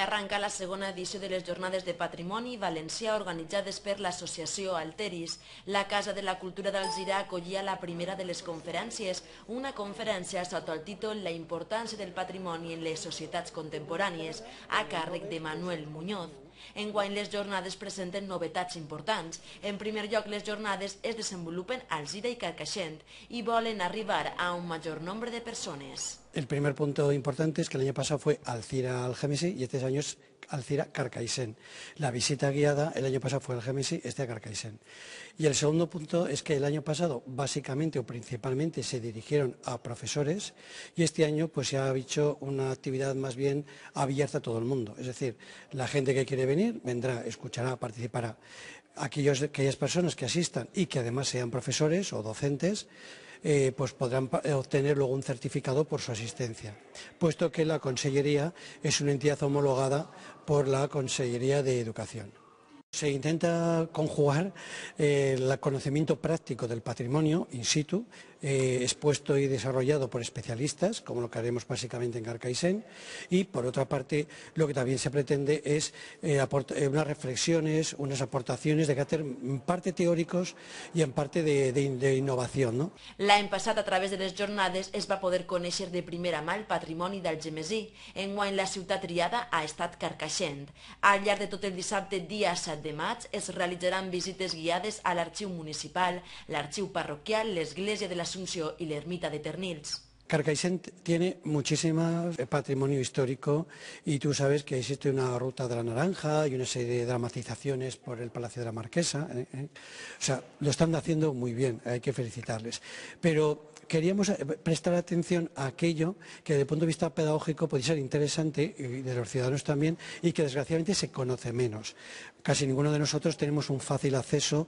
Que arranca la segona edició de les Jornades de Patrimoni Valencià organitzades per l'associació Alteris. La Casa de la Cultura d'Alzira acollia la primera de les conferències, una conferència sota el títol La importància del patrimoni en les societats contemporànies, a càrrec de Manuel Muñoz. Enguany les jornades presenten novetats importants. En primer lloc, les jornades es desenvolupen a Alzira i Carcaixent i volen arribar a un major nombre de persones. El primer punto importante es que el año pasado fue Alzira-Algemesí y este año es Alzira-Carcaixent. La visita guiada el año pasado fue Algemesí, este a Carcaixent. Y el segundo punto es que el año pasado básicamente o principalmente se dirigieron a profesores y este año pues se ha hecho una actividad más bien abierta a todo el mundo. Es decir, la gente que quiere venir vendrá, escuchará, participará. Aquellas personas que asistan y que además sean profesores o docentes pues podrán obtener luego un certificado por su asistencia, puesto que la Consellería es una entidad homologada por la Consellería de Educación. Se intenta conjugar el conocimiento práctico del patrimonio in situ, expuesto y desarrollado por especialistas, como lo que haremos básicamente en Carcaixent, y por otra parte lo que también se pretende es unas reflexiones, unas aportaciones de carácter en parte teóricos y en parte de innovación, ¿no? L'any passat, a través de les jornades, es va poder conèixer de primera mà el patrimoni d'Algemesí. Enguany la ciutat triada ha estat Carcaixent. Al llarg de tot el dissabte, dia 7 de maig, es realitzaran visites guiades a l'arxiu municipal, l'arxiu parroquial, l'església de l'Assumpció i l'ermita de Ternils. Carcaixent tiene muchísimo patrimonio histórico y tú sabes que existe una ruta de la naranja y una serie de dramatizaciones por el Palacio de la Marquesa. O sea, lo están haciendo muy bien, hay que felicitarles. Pero queríamos prestar atención a aquello que desde el punto de vista pedagógico puede ser interesante y de los ciudadanos también y que desgraciadamente se conoce menos. Casi ninguno de nosotros tenemos un fácil acceso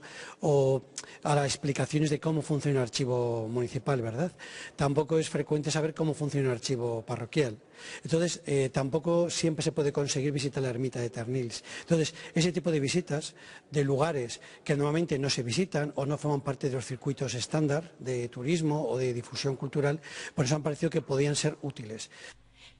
a las explicaciones de cómo funciona el archivo municipal, ¿verdad? Tampoco es frecuente saber cómo funciona el archivo parroquial. Entonces, tampoco siempre se puede conseguir visitar la ermita de Ternils. Entonces, ese tipo de visitas de lugares que normalmente no se visitan o no forman parte de los circuitos estándar de turismo o de difusión cultural, pues nos han parecido que podían ser útiles.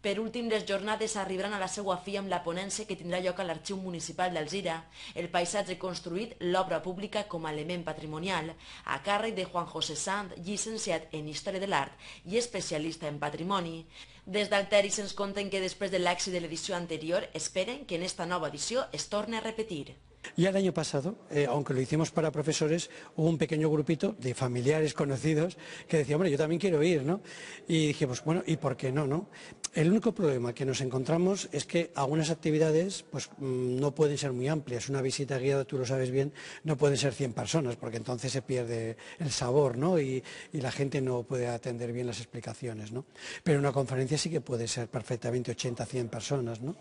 Per últim, les jornades arribaran a la seva fi amb la ponència que tindrà lloc a l'Arxiu Municipal d'Alzira, el paisatge construït, l'obra pública com a element patrimonial, a càrrec de Juan José Sant, llicenciat en Història de l'Art i especialista en patrimoni. Des d'Alteris ens conten que després de l'èxit de l'edició anterior esperen que en esta nova edició es torni a repetir. Ya el año pasado, aunque lo hicimos para profesores, hubo un pequeño grupito de familiares conocidos que decían, hombre, yo también quiero ir, ¿no? Y dijimos, bueno, ¿y por qué no, no? El único problema que nos encontramos es que algunas actividades pues, no pueden ser muy amplias. Una visita guiada, tú lo sabes bien, no pueden ser 100 personas, porque entonces se pierde el sabor, ¿no? Y la gente no puede atender bien las explicaciones, ¿no? Pero una conferencia sí que puede ser perfectamente 80, 100 personas, ¿no?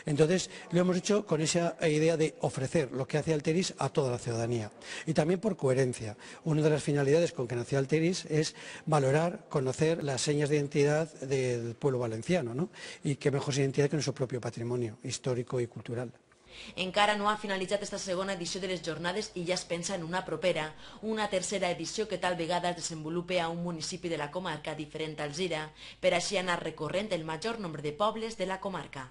Entonces, lo hemos hecho con esa idea de ofrecer lo que hace Alteris a toda la ciudadanía. Y también por coherencia. Una de las finalidades con que nació Alteris es valorar, conocer las señas de identidad del pueblo valenciano, ¿no? Y qué mejor identidad que nuestro propio patrimonio histórico y cultural. Encara no ha finalitzat esta segona edició de les jornades i ja es pensa en una propera, una tercera edició que tal vegada es desenvolupe a un municipi de la comarca diferent a Alzira, per així anar recorrent el major nombre de pobles de la comarca.